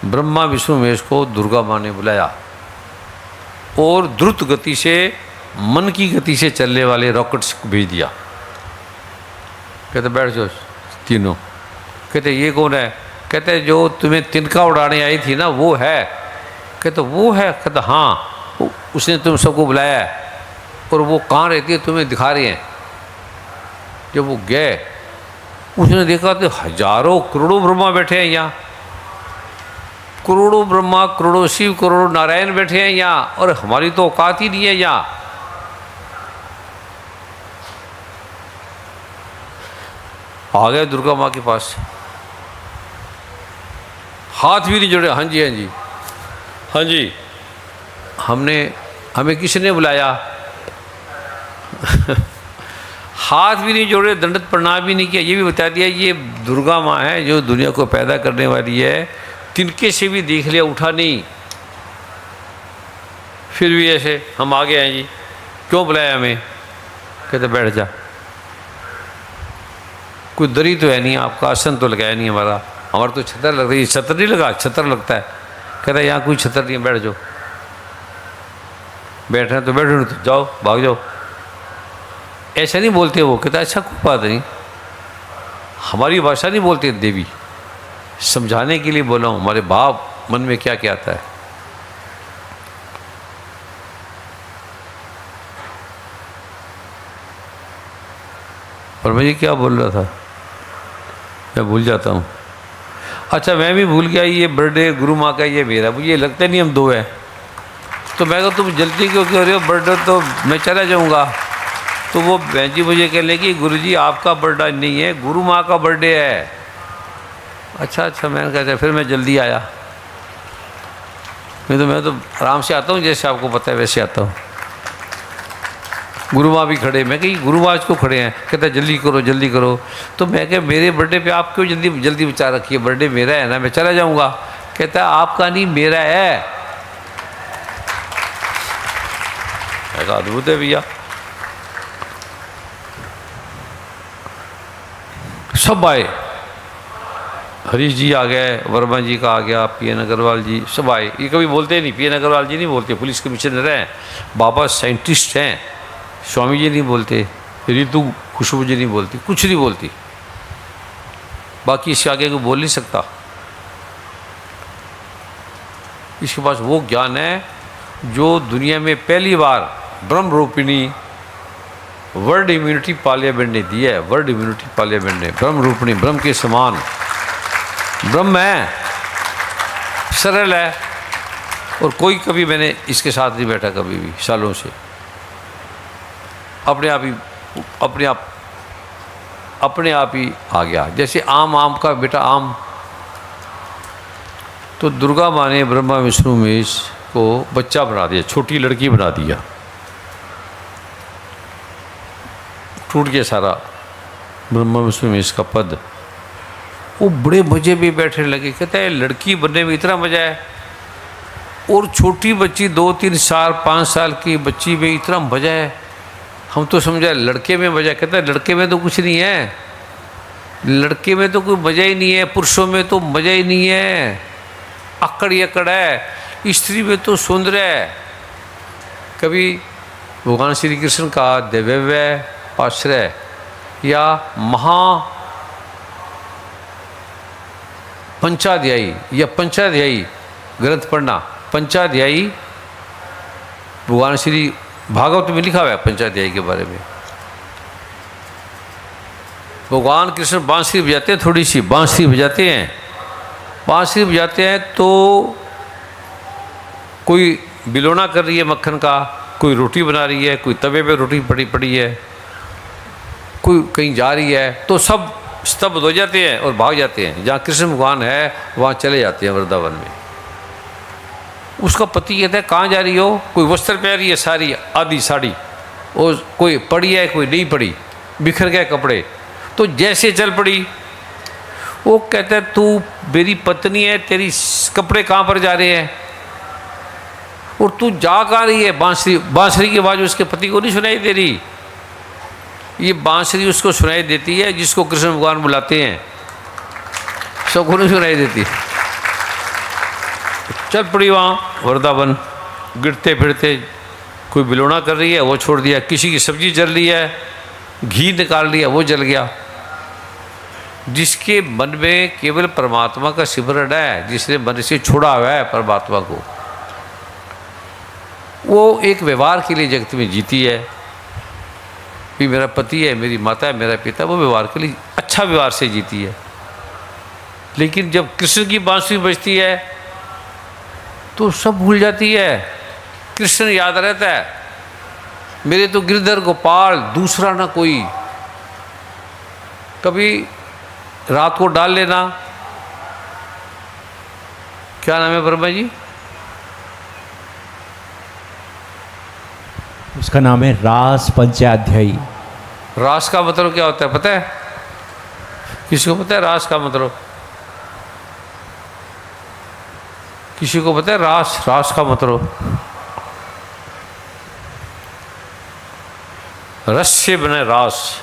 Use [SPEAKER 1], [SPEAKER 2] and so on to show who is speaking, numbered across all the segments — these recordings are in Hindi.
[SPEAKER 1] ब्रह्मा विष्णु महेश को दुर्गा माँ ने बुलाया और द्रुत गति से, मन की गति से चलने वाले रॉकेट्स को भेज दिया। कहते बैठ जाओ तीनों। कहते ये कौन है? कहते जो तुम्हें तिनका उड़ाने आई थी ना वो है। कहते वो है? कहते हाँ, उसने तुम सबको बुलाया है और वो कहाँ रहती है तुम्हें दिखा रहे हैं। जब वो गए उसने देखा तो हजारों करोड़ों ब्रह्मा बैठे हैं यहाँ, करोड़ों ब्रह्मा, करोड़ों शिव, करोड़ों नारायण बैठे हैं यहाँ, और हमारी तो औकात ही नहीं है यहाँ। आ गए दुर्गा माँ के पास, हाथ भी नहीं जोड़े। हाँ जी हाँ जी हाँ जी, हमें किसने बुलाया? हाथ भी नहीं जोड़े, दंडत प्रणाम भी नहीं किया। ये भी बता दिया ये दुर्गा माँ है जो दुनिया को पैदा करने वाली है। तिनके से भी देख लिया, उठा नहीं। फिर भी ऐसे हम आ गए हैं जी, क्यों बुलाया हमें? कहते बैठ जा। कोई दरी तो है नहीं, आपका आसन तो लगाया नहीं हमारा तो छतर लग रही है। छतर नहीं लगा, छतर लगता है। कहता है यहाँ कोई छतर नहीं है, बैठ जाओ। बैठ रहे हैं तो बैठो, नहीं तो जाओ, भाग जाओ। ऐसा नहीं बोलते वो। कहता अच्छा कोई बात नहीं, हमारी भाषा नहीं बोलते देवी, समझाने के लिए बोला हूँ, हमारे बाप मन में क्या क्या आता है। और मैं ये क्या बोल रहा था, मैं भूल जाता हूँ। अच्छा मैं भी भूल गया, ये बर्थडे गुरु माँ का, ये मेरा, मुझे लगता नहीं हम दो हैं। तो मैं कहा तुम जल्दी क्यों हो रहे हो, बर्थडे तो मैं चला जाऊँगा। तो वो बहन जी मुझे कह लेगी गुरु जी आपका बर्थडे नहीं है, गुरु माँ का बर्थडे है। अच्छा मैंने कहा फिर मैं जल्दी आया। मैं तो आराम से आता हूँ, जैसे आपको पता है वैसे आता हूँ। गुरु माँ भी खड़े, मैं कही गुरु माँ क्यों खड़े हैं? कहता जल्दी करो जल्दी करो। तो मैं कह मेरे बर्थडे पे आप क्यों जल्दी बचा रखिए, बर्थडे मेरा है ना, मैं चला जाऊँगा। कहता आपका नहीं मेरा है। ऐसा अद्भुत है भैया। सब आए, हरीश जी आ गए, वर्मा जी का आ गया, पीएन अग्रवाल जी, सब आए। ये कभी बोलते नहीं, पीएन अग्रवाल जी नहीं बोलते, पुलिस कमिश्नर हैं, बाबा साइंटिस्ट हैं, स्वामी जी नहीं बोलते, ऋतु खुशबू जी नहीं बोलती, कुछ नहीं बोलती। बाकी इससे आगे को बोल नहीं सकता। इसके पास वो ज्ञान है जो दुनिया में पहली बार ब्रह्म रूपिणी वर्ल्ड इम्यूनिटी पार्लियामेंट ने दिया है। वर्ल्ड इम्यूनिटी पार्लियामेंट ने ब्रह्म रूपिणी, ब्रह्म के समान ब्रह्म है, सरल है। और कोई कभी मैंने इसके साथ नहीं बैठा कभी भी, सालों से अपने आप ही आ गया। जैसे आम का बेटा आम, तो दुर्गा माँ ने ब्रह्मा विष्णु महेश को बच्चा बना दिया, छोटी लड़की बना दिया। टूट गया सारा ब्रह्मा विष्णु महेश का पद। वो बड़े मजे में बैठने लगे। कहता है लड़की बनने में इतना मजा है, और छोटी बच्ची 2-3 साल 5 साल की बच्ची में इतना मजा है। हम तो समझा लड़के में मजा। कहता है लड़के में तो कुछ नहीं है, लड़के में तो कोई मजा ही नहीं है, पुरुषों में तो मजा ही नहीं है, अकड़ ही अकड़ है। स्त्री में तो सुंदर है। कभी भगवान श्री कृष्ण का दिव्य आश्रय या पंचाध्यायी ग्रंथ पढ़ना। पंचाध्यायी भगवान श्री भागवत में लिखा हुआ है पंचाध्यायी के बारे में। भगवान कृष्ण बांसुरी बजाते हैं, थोड़ी सी बांसुरी बजाते हैं। बांसुरी बजाते हैं तो कोई बिलोना कर रही है मक्खन का, कोई रोटी बना रही है, कोई तवे पे रोटी पड़ी है, कोई कहीं जा रही है, तो सब स्तब्ध हो जाते हैं और भाग जाते हैं। जहाँ कृष्ण भगवान है वहाँ चले जाते हैं वृंदावन में। उसका पति कहता है कहाँ जा रही हो? कोई वस्त्र पहन रही है, सारी आधी साड़ी, और कोई पड़ी है कोई नहीं पड़ी, बिखर गए कपड़े। तो जैसे चल पड़ी, वो कहता है तू मेरी पत्नी है, तेरी कपड़े कहाँ पर जा रहे हैं और तू जा कहाँ रही है? बांसुरी की आवाज़ उसके पति को नहीं सुनाई दे रही। ये बांसुरी उसको सुनाई देती है जिसको कृष्ण भगवान बुलाते हैं, सबको नहीं सुनाई देती। चल पड़ी वहाँ वृंदावन, गिरते फिरते, कोई बिलोना कर रही है वो छोड़ दिया, किसी की सब्जी जल रही है, घी निकाल लिया वो जल गया। जिसके मन में केवल परमात्मा का सिमरण है, जिसने मन से छोड़ा हुआ है परमात्मा को, वो एक व्यवहार के लिए जगत में जीती है। भी मेरा पति है, मेरी माता है, मेरा पिता, वो व्यवहार के लिए अच्छा व्यवहार से जीती है। लेकिन जब कृष्ण की बांसुरी बजती है तो सब भूल जाती है, कृष्ण याद रहता है, मेरे तो गिरधर गोपाल दूसरा ना कोई। कभी रात को डाल लेना, क्या नाम है वर्मा जी?
[SPEAKER 2] उसका नाम है रास पंचाध्यायी।
[SPEAKER 1] रास का मतलब क्या होता है पता है? किसी को पता है रास का मतलब? किसी को पता है रास का मतलब? रस से बने रास,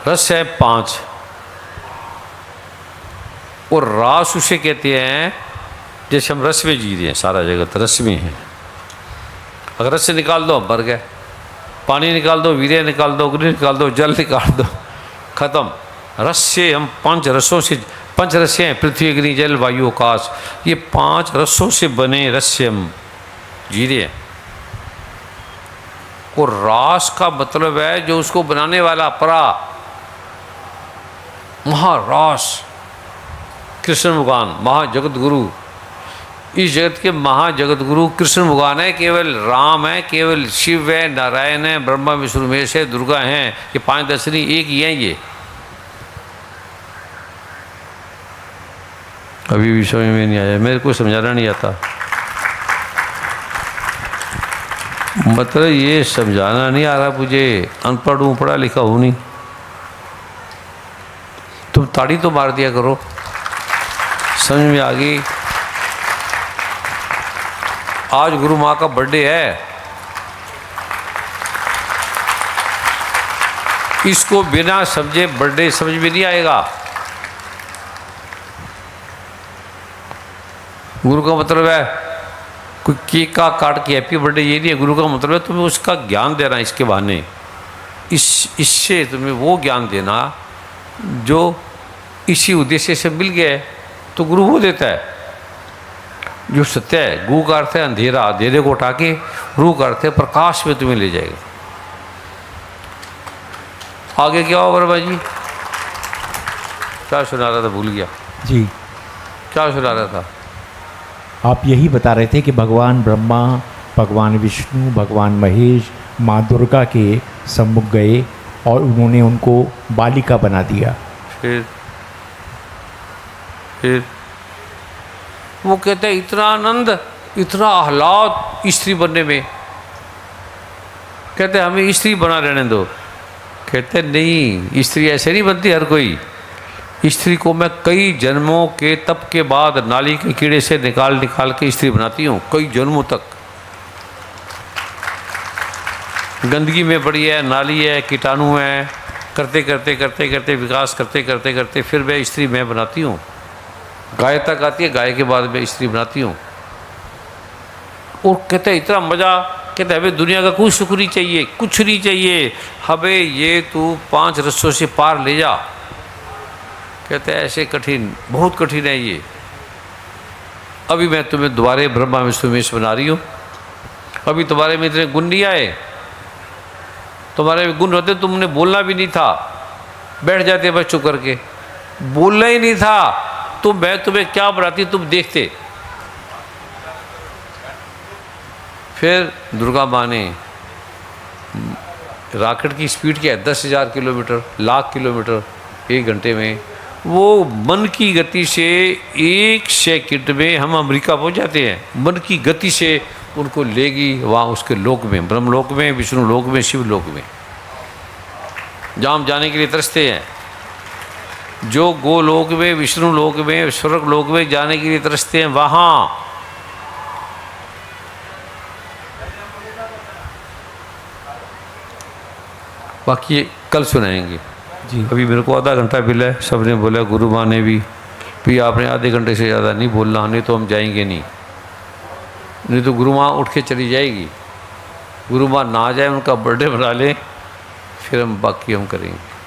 [SPEAKER 1] रस है 5 और रास उसे कहते हैं जैसे हम रस में जी रहे हैं, सारा जगत रस में है। अगर रस से निकाल दो मर गए, पानी निकाल दो, वीर्य निकाल दो, अग्नि निकाल दो, जल निकाल दो, खत्म। रस से हम 5 रसों से, 5 रस हैं, पृथ्वी अग्नि जल वायु आकाश, ये 5 रसों से बने रस से हम जी रहे हैं। और रास का मतलब है जो उसको बनाने वाला परा, महारास कृष्ण भगवान, महाजगत गुरु। इस जगत के महाजगत गुरु कृष्ण भगवान है, केवल राम है, केवल शिव है, नारायण है, ब्रह्मा विष्णु महेश है, दुर्गा हैं, ये 5 दर्शनी एक ही हैं। ये अभी भी समझ में नहीं आया, मेरे को समझाना नहीं आता। मतलब ये समझाना नहीं आ रहा मुझे, अनपढ़ हूँ, पढ़ा लिखा हूँ नहीं। तुम ताड़ी तो मार दिया करो, समझ में आ गई। आज गुरु माँ का बर्थडे है, इसको बिना समझे बर्थडे समझ में नहीं आएगा। गुरु का मतलब है कोई केक का काट के हैप्पी बर्थडे, ये नहीं है। गुरु का मतलब है तुम्हें उसका ज्ञान देना, इसके बहाने इससे तुम्हें वो ज्ञान देना जो इसी उद्देश्य से मिल गया है, तो गुरु वो देता है जो सत्य है। गु का अर्थ है अंधेरा, अंधेरे को उठा के रू का अर्थ है प्रकाश में तुम्हें ले जाएगा। आगे क्या होगा वर्मा जी? क्या सुना रहा था, भूल गया
[SPEAKER 2] जी।
[SPEAKER 1] क्या सुना रहा था?
[SPEAKER 2] आप यही बता रहे थे कि भगवान ब्रह्मा, भगवान विष्णु, भगवान महेश माँ दुर्गा के सम्मुख गए और उन्होंने उनको बालिका बना दिया।
[SPEAKER 1] फिर वो कहते हैं इतना आनंद, इतना आह्लाद स्त्री बनने में। कहते हमें स्त्री बना रहने दो। कहते नहीं, स्त्री ऐसे नहीं बनती हर कोई। स्त्री को मैं कई जन्मों के तप के बाद नाली के कीड़े से निकाल के स्त्री बनाती हूँ, कई जन्मों तक। गंदगी में पड़ी है, नाली है, कीटाणु है, करते करते विकास करते फिर मैं स्त्री मैं बनाती हूँ। गाय तक आती है, गाय के बाद मैं स्त्री बनाती हूँ। और कहते हैं इतना मज़ा, कहते हमें दुनिया का कोई सुख नहीं चाहिए, कुछ नहीं चाहिए, हमें ये तू 5 रसों से पार ले जा। कहते हैं ऐसे कठिन, बहुत कठिन है ये। अभी मैं तुम्हें दोबारे ब्रह्मा विष्णु महेश बना रही हूँ। अभी तुम्हारे में इतने गुण नहीं आए, तुम्हारे में गुण होते तुमने बोलना भी नहीं था, बैठ जाते बस चुप करके, बोलना ही नहीं था तो मैं तुम्हें क्या बनाती तुम देखते। फिर दुर्गा माँ ने रॉकेट की स्पीड क्या है, 10,000 किलोमीटर, लाख किलोमीटर 1 घंटे में, वो मन की गति से 1 सेकंड में हम अमेरिका पहुंच जाते हैं। मन की गति से उनको लेगी वहाँ उसके लोक में, ब्रह्मलोक में, विष्णु लोक में, शिव लोक में, जहाँ हम जाने के लिए तरसते हैं। जो गोलोक में, विष्णु लोक में, स्वर्ग लोक में जाने के लिए तरसते हैं, वहाँ बाकी कल सुनाएंगे
[SPEAKER 2] जी।
[SPEAKER 1] अभी मेरे को आधा घंटा मिला है, सबने बोला, गुरु माँ ने भी आपने आधे घंटे से ज़्यादा नहीं बोलना, नहीं तो हम जाएंगे नहीं। नहीं तो गुरु माँ उठ के चली जाएगी। गुरु माँ ना जाए, उनका बर्थडे मना लें, फिर हम बाकी हम करेंगे।